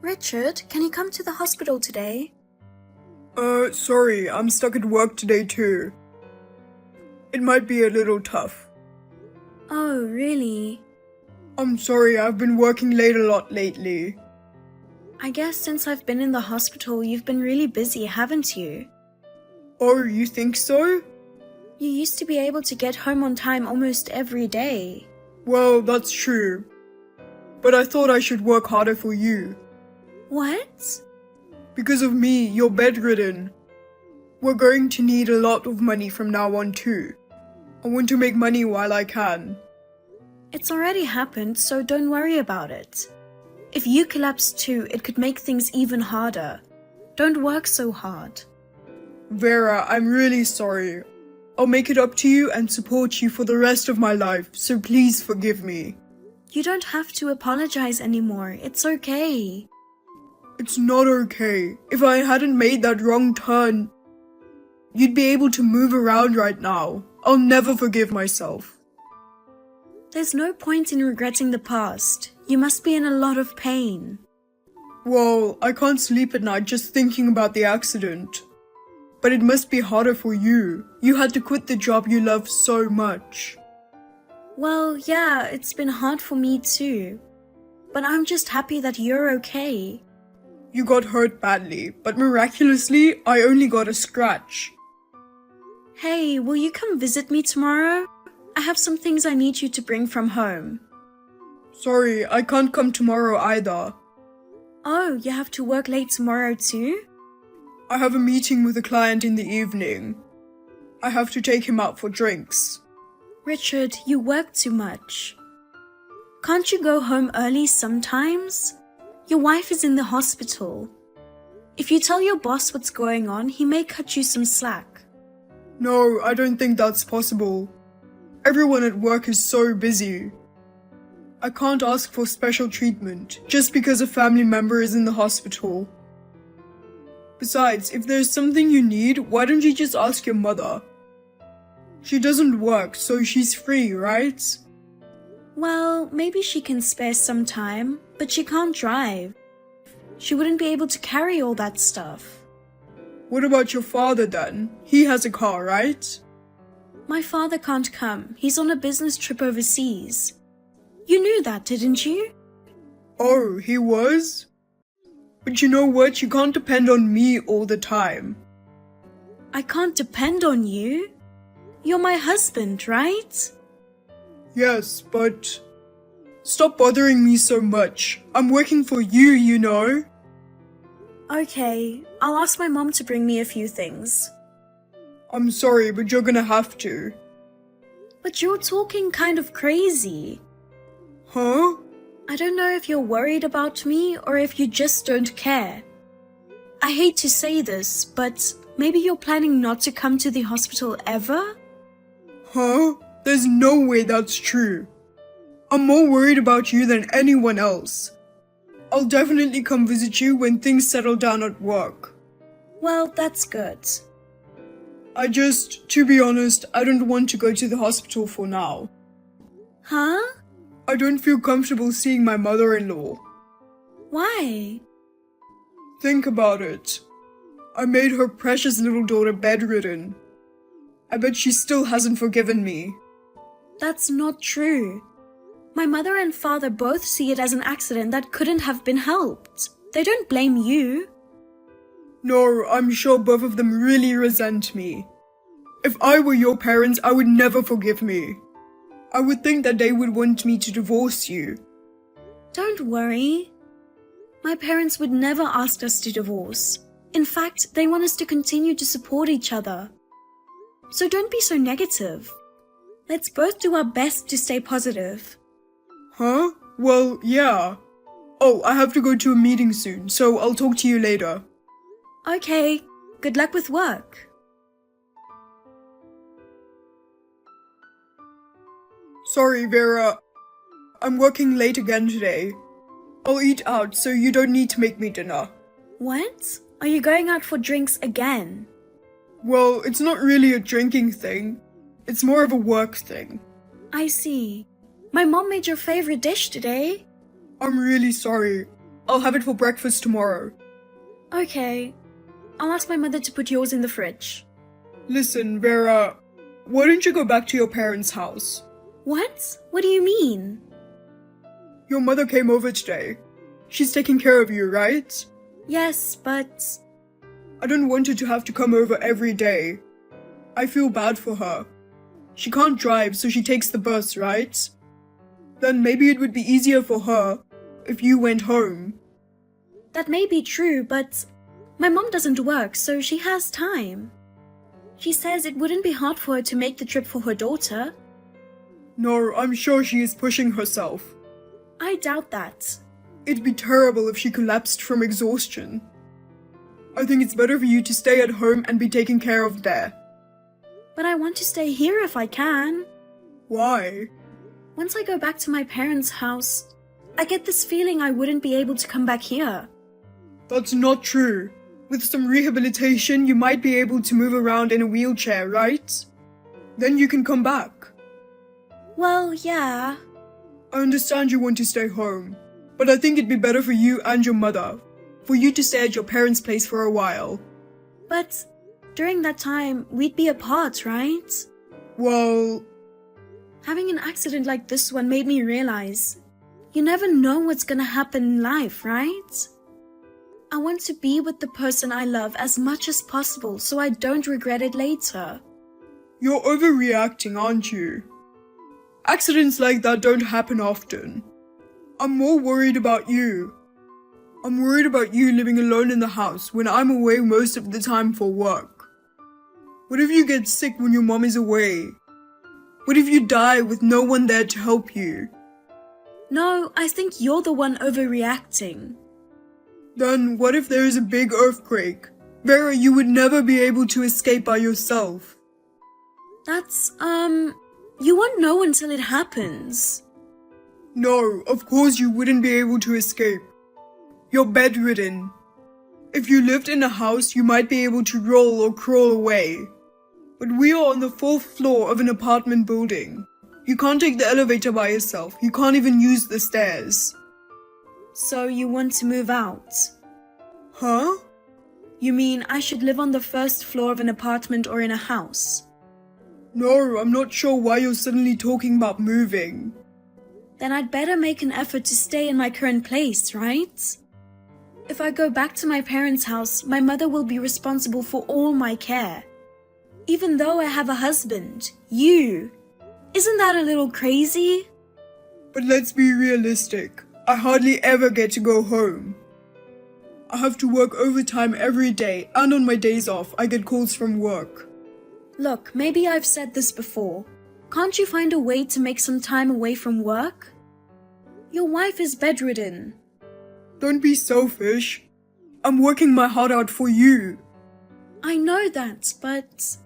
Richard, can you come to the hospital today? Sorry, I'm stuck at work today too. It might be a little tough. Oh, really? I'm sorry, I've been working late a lot lately. I guess since I've been in the hospital, you've been really busy, haven't you? Oh, you think so? You used to be able to get home on time almost every day. Well, that's true. But I thought I should work harder for you. What? Because of me, you're bedridden. We're going to need a lot of money from now on too. I want to make money while I can. It's already happened, so don't worry about it. If you collapse too, it could make things even harder. Don't work so hard. Vera, I'm really sorry. I'll make it up to you and support you for the rest of my life, so please forgive me. You don't have to apologize anymore. It's okay. It's not okay. If I hadn't made that wrong turn, you'd be able to move around right now. I'll never forgive myself. There's no point in regretting the past. You must be in a lot of pain. Well, I can't sleep at night just thinking about the accident. But it must be harder for you. You had to quit the job you love so much. Well, yeah, it's been hard for me too. But I'm just happy that you're okay. You got hurt badly, but miraculously, I only got a scratch. Hey, will you come visit me tomorrow? I have some things I need you to bring from home. Sorry, I can't come tomorrow either. Oh, you have to work late tomorrow too? I have a meeting with a client in the evening. I have to take him out for drinks. Richard, you work too much. Can't you go home early sometimes? Your wife is in the hospital. If you tell your boss what's going on, he may cut you some slack. No, I don't think that's possible. Everyone at work is so busy. I can't ask for special treatment just because a family member is in the hospital. Besides, if there's something you need, why don't you just ask your mother? She doesn't work, so she's free, right? Well, maybe she can spare some time, but she can't drive. She wouldn't be able to carry all that stuff. What about your father then? He has a car, right? My father can't come. He's on a business trip overseas. You knew that, didn't you? Oh, he was? But you know what? You can't depend on me all the time. I can't depend on you. You're my husband, right? Yes, but... Stop bothering me so much. I'm working for you, you know. Okay, I'll ask my mom to bring me a few things. I'm sorry, but you're gonna have to. But you're talking kind of crazy. Huh? I don't know if you're worried about me or if you just don't care. I hate to say this, but maybe you're planning not to come to the hospital ever? Huh? There's no way that's true. I'm more worried about you than anyone else. I'll definitely come visit you when things settle down at work. Well, that's good. To be honest, I don't want to go to the hospital for now. Huh? I don't feel comfortable seeing my mother-in-law. Why? Think about it. I made her precious little daughter bedridden. I bet she still hasn't forgiven me. That's not true. My mother and father both see it as an accident that couldn't have been helped. They don't blame you. No, I'm sure both of them really resent me. If I were your parents, I would never forgive me. I would think that they would want me to divorce you. Don't worry. My parents would never ask us to divorce. In fact, they want us to continue to support each other. So don't be so negative. Let's both do our best to stay positive. Huh? Well, yeah. Oh, I have to go to a meeting soon, so I'll talk to you later. Okay, good luck with work. Sorry, Vera. I'm working late again today. I'll eat out, so you don't need to make me dinner. What? Are you going out for drinks again? Well, it's not really a drinking thing. It's more of a work thing. I see. My mom made your favorite dish today. I'm really sorry. I'll have it for breakfast tomorrow. Okay. I'll ask my mother to put yours in the fridge. Listen, Vera, why don't you go back to your parents' house? What? What do you mean? Your mother came over today. She's taking care of you, right? Yes, but... I don't want her to have to come over every day. I feel bad for her. She can't drive, so she takes the bus, right? Then maybe it would be easier for her if you went home. That may be true, but my mom doesn't work, so she has time. She says it wouldn't be hard for her to make the trip for her daughter. No, I'm sure she is pushing herself. I doubt that. It'd be terrible if she collapsed from exhaustion. I think it's better for you to stay at home and be taken care of there. But I want to stay here if I can. Why? Once I go back to my parents' house, I get this feeling I wouldn't be able to come back here. That's not true. With some rehabilitation, you might be able to move around in a wheelchair, right? Then you can come back. Well, yeah. I understand you want to stay home, but I think it'd be better for you and your mother, for you to stay at your parents' place for a while. But during that time, we'd be apart, right? Well... Having an accident like this one made me realize you never know what's gonna happen in life, right? I want to be with the person I love as much as possible so I don't regret it later. You're overreacting, aren't you? Accidents like that don't happen often. I'm more worried about you. I'm worried about you living alone in the house when I'm away most of the time for work. What if you get sick when your mom is away? What if you die with no one there to help you? No, I think you're the one overreacting. Then what if there is a big earthquake? Vera, you would never be able to escape by yourself. That's, you won't know until it happens. No, of course you wouldn't be able to escape. You're bedridden. If you lived in a house, you might be able to roll or crawl away. But we are on the 4th floor of an apartment building. You can't take the elevator by yourself. You can't even use the stairs. So you want to move out? Huh? You mean I should live on the 1st floor of an apartment or in a house? No, I'm not sure why you're suddenly talking about moving. Then I'd better make an effort to stay in my current place, right? If I go back to my parents' house, my mother will be responsible for all my care. Even though I have a husband, you. Isn't that a little crazy? But let's be realistic. I hardly ever get to go home. I have to work overtime every day, and on my days off, I get calls from work. Look, maybe I've said this before. Can't you find a way to make some time away from work? Your wife is bedridden. Don't be selfish. I'm working my heart out for you. I know that, but...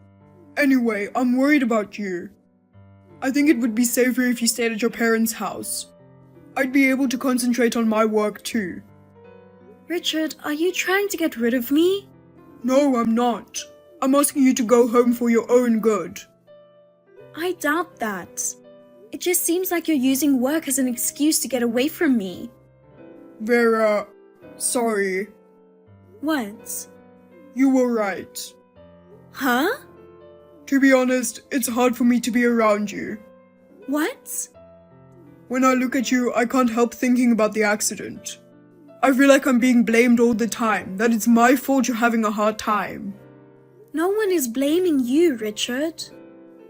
Anyway, I'm worried about you. I think it would be safer if you stayed at your parents' house. I'd be able to concentrate on my work too. Richard, are you trying to get rid of me? No, I'm not. I'm asking you to go home for your own good. I doubt that. It just seems like you're using work as an excuse to get away from me. Vera, sorry. What? You were right. Huh? To be honest, it's hard for me to be around you. What? When I look at you, I can't help thinking about the accident. I feel like I'm being blamed all the time, that it's my fault you're having a hard time. No one is blaming you, Richard.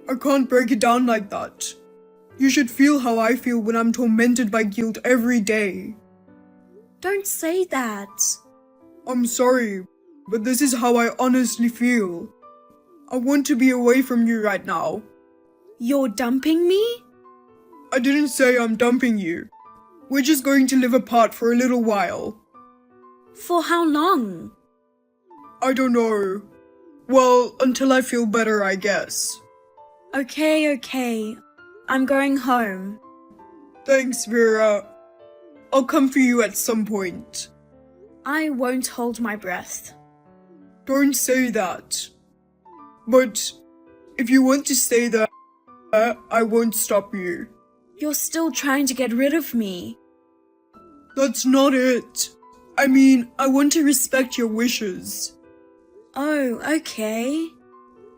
I can't break it down like that. You should feel how I feel when I'm tormented by guilt every day. Don't say that. I'm sorry, but this is how I honestly feel. I want to be away from you right now. You're dumping me? I didn't say I'm dumping you. We're just going to live apart for a little while. For how long? I don't know. Well, until I feel better, I guess. Okay. I'm going home. Thanks, Vera. I'll come for you at some point. I won't hold my breath. Don't say that. But if you want to stay there, I won't stop you. You're still trying to get rid of me. That's not it. I mean, I want to respect your wishes. Oh, okay.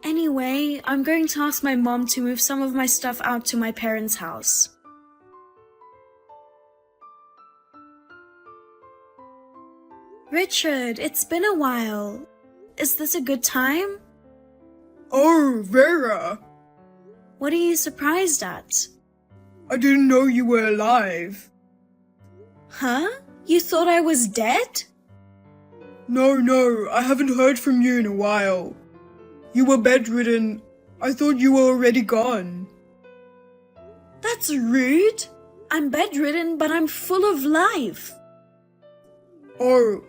Anyway, I'm going to ask my mom to move some of my stuff out to my parents' house. Richard, it's been a while. Is this a good time? Oh, Vera! What are you surprised at? I didn't know you were alive. Huh? You thought I was dead? No, I haven't heard from you in a while. You were bedridden. I thought you were already gone. That's rude. I'm bedridden, but I'm full of life. Oh,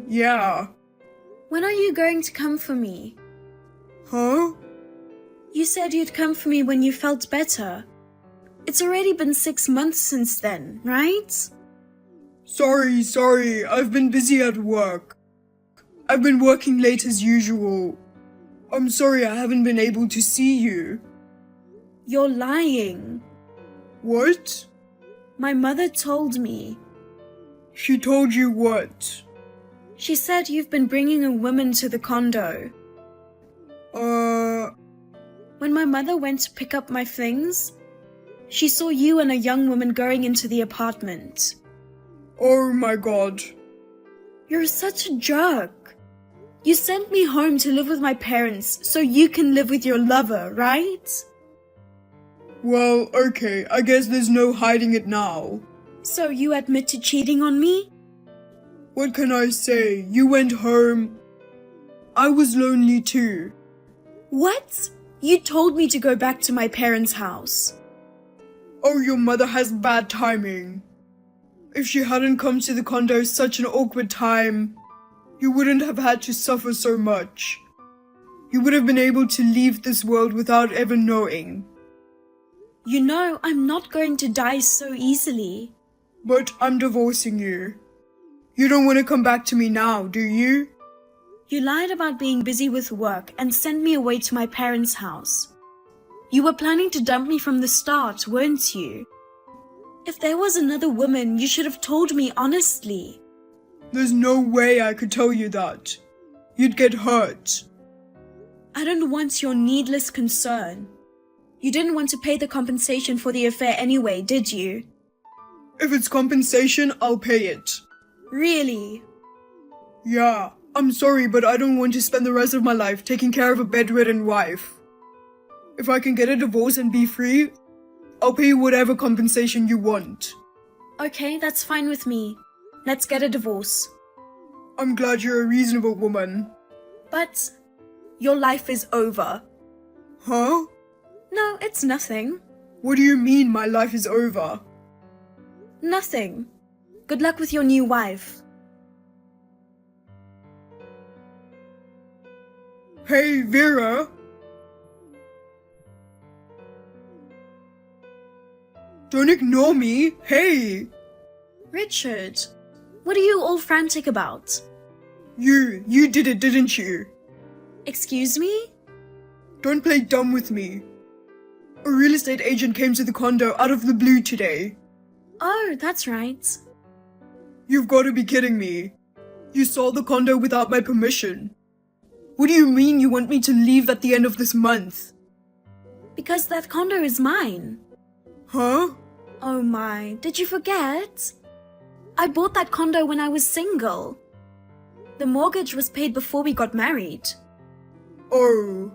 yeah. When are you going to come for me? Huh? You said you'd come for me when you felt better. It's already been 6 months since then, right? Sorry, I've been busy at work. I've been working late as usual. I'm sorry I haven't been able to see you. You're lying. What? My mother told me. She told you what? She said you've been bringing a woman to the condo. When my mother went to pick up my things, she saw you and a young woman going into the apartment. Oh my god. You're such a jerk. You sent me home to live with my parents so you can live with your lover, right? Well, okay, I guess there's no hiding it now. So you admit to cheating on me? What can I say? You went home. I was lonely too. What? You told me to go back to my parents' house. Oh, your mother has bad timing. If she hadn't come to the condo such an awkward time, you wouldn't have had to suffer so much. You would have been able to leave this world without ever knowing. You know, I'm not going to die so easily. But I'm divorcing you. You don't want to come back to me now, do you? You lied about being busy with work and sent me away to my parents' house. You were planning to dump me from the start, weren't you? If there was another woman, you should have told me honestly. There's no way I could tell you that. You'd get hurt. I don't want your needless concern. You didn't want to pay the compensation for the affair anyway, did you? If it's compensation, I'll pay it. Really? Yeah, I'm sorry, but I don't want to spend the rest of my life taking care of a bedridden wife. If I can get a divorce and be free, I'll pay you whatever compensation you want. Okay, that's fine with me. Let's get a divorce. I'm glad you're a reasonable woman. But your life is over. Huh? No, it's nothing. What do you mean my life is over? Nothing. Good luck with your new wife. Hey, Vera. Don't ignore me. Hey. Richard, what are you all frantic about? You did it, didn't you? Excuse me? Don't play dumb with me. A real estate agent came to the condo out of the blue today. Oh, that's right. You've got to be kidding me. You sold the condo without my permission. What do you mean you want me to leave at the end of this month? Because that condo is mine. Huh? Oh my, did you forget? I bought that condo when I was single. The mortgage was paid before we got married. Oh.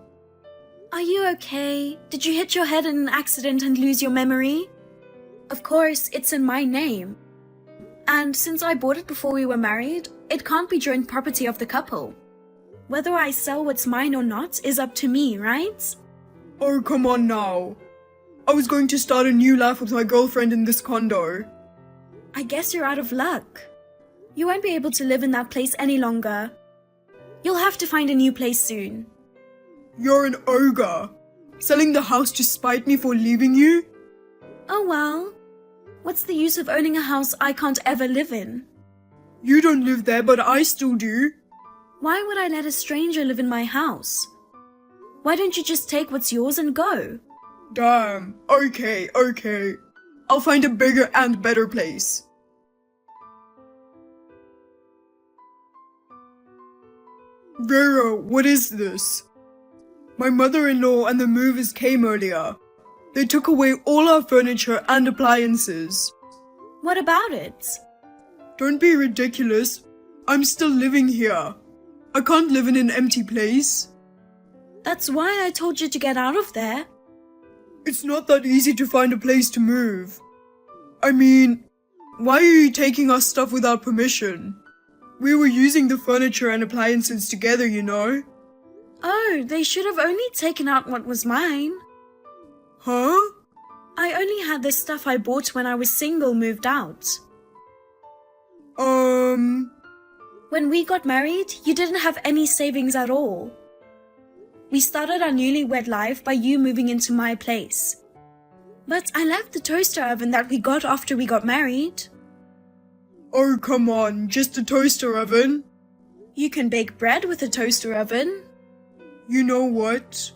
Are you okay? Did you hit your head in an accident and lose your memory? Of course, it's in my name. And since I bought it before we were married, it can't be joint property of the couple. Whether I sell what's mine or not is up to me, right? Oh, come on now. I was going to start a new life with my girlfriend in this condo. I guess you're out of luck. You won't be able to live in that place any longer. You'll have to find a new place soon. You're an ogre. Selling the house to spite me for leaving you? Oh well. What's the use of owning a house I can't ever live in? You don't live there, but I still do. Why would I let a stranger live in my house? Why don't you just take what's yours and go? Damn. Okay. I'll find a bigger and better place. Vera, what is this? My mother-in-law and the movers came earlier. They took away all our furniture and appliances. What about it? Don't be ridiculous. I'm still living here. I can't live in an empty place. That's why I told you to get out of there. It's not that easy to find a place to move. I mean, why are you taking our stuff without permission? We were using the furniture and appliances together, you know. Oh, they should have only taken out what was mine. Huh? I only had the stuff I bought when I was single moved out. When we got married, you didn't have any savings at all. We started our newlywed life by you moving into my place. But I left the toaster oven that we got after we got married. Oh, come on, just a toaster oven? You can bake bread with a toaster oven. You know what?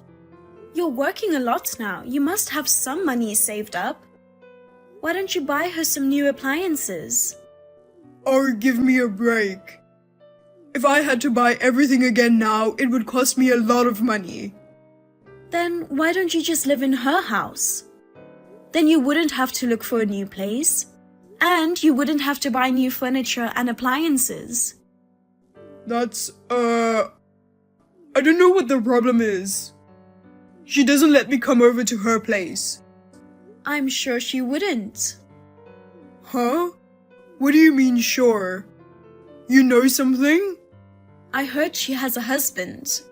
You're working a lot now. You must have some money saved up. Why don't you buy her some new appliances? Oh, give me a break. If I had to buy everything again now, it would cost me a lot of money. Then why don't you just live in her house? Then you wouldn't have to look for a new place. And you wouldn't have to buy new furniture and appliances. That's, I don't know what the problem is. She doesn't let me come over to her place. I'm sure she wouldn't. Huh? What do you mean, sure? You know something? I heard she has a husband.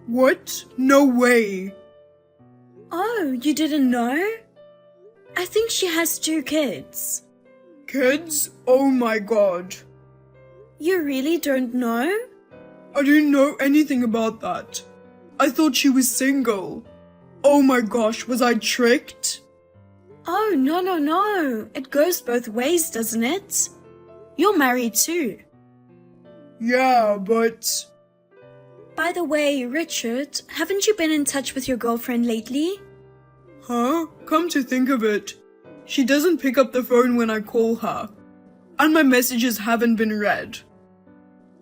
What? No way. Oh, you didn't know? I think she has 2 kids. Kids? Oh my god. You really don't know? I didn't know anything about that. I thought she was single. Oh my gosh, was I tricked? Oh, no. It goes both ways, doesn't it? You're married too. Yeah, but... By the way, Richard, haven't you been in touch with your girlfriend lately? Huh? Come to think of it, she doesn't pick up the phone when I call her. And my messages haven't been read.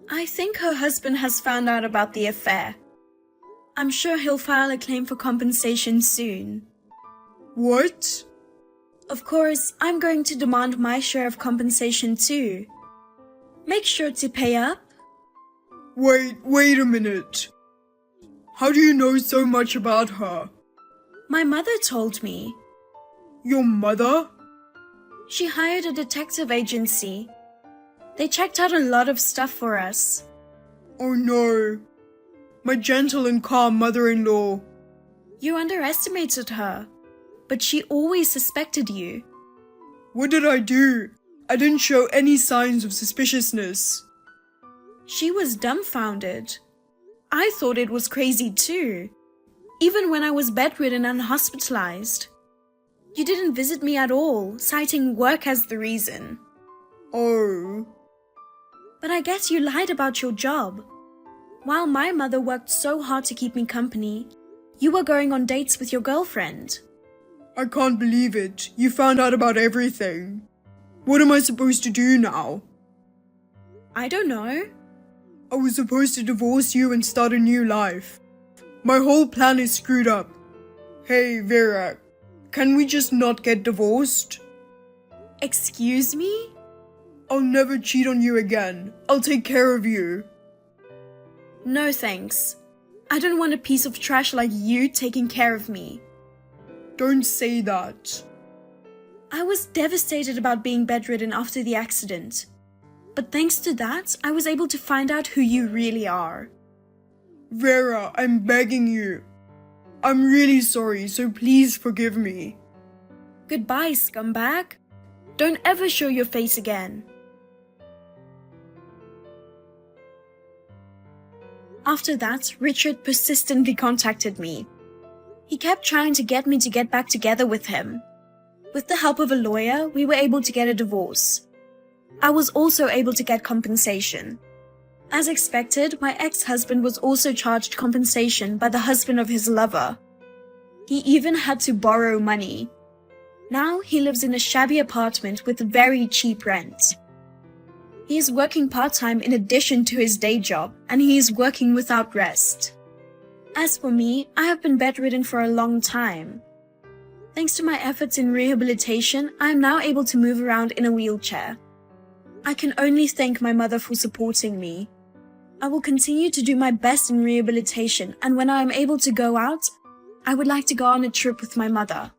I think her husband has found out about the affair. I'm sure he'll file a claim for compensation soon. What? Of course, I'm going to demand my share of compensation too. Make sure to pay up. Wait a minute. How do you know so much about her? My mother told me. Your mother? She hired a detective agency. They checked out a lot of stuff for us. Oh no. My gentle and calm mother-in-law. You underestimated her, but she always suspected you. What did I do? I didn't show any signs of suspiciousness. She was dumbfounded. I thought it was crazy too, even when I was bedridden and hospitalized. You didn't visit me at all, citing work as the reason. Oh. But I guess you lied about your job. While my mother worked so hard to keep me company, you were going on dates with your girlfriend. I can't believe it. You found out about everything. What am I supposed to do now? I don't know. I was supposed to divorce you and start a new life. My whole plan is screwed up. Hey, Vera, can we just not get divorced? Excuse me? I'll never cheat on you again. I'll take care of you. No thanks. I don't want a piece of trash like you taking care of me. Don't say that. I was devastated about being bedridden after the accident. But thanks to that, I was able to find out who you really are. Vera, I'm begging you. I'm really sorry, so please forgive me. Goodbye, scumbag. Don't ever show your face again. After that, Richard persistently contacted me. He kept trying to get me to get back together with him. With the help of a lawyer, we were able to get a divorce. I was also able to get compensation. As expected, my ex-husband was also charged compensation by the husband of his lover. He even had to borrow money. Now he lives in a shabby apartment with very cheap rent. He is working part-time in addition to his day job, and he is working without rest. As for me, I have been bedridden for a long time. Thanks to my efforts in rehabilitation, I am now able to move around in a wheelchair. I can only thank my mother for supporting me. I will continue to do my best in rehabilitation, and when I am able to go out, I would like to go on a trip with my mother.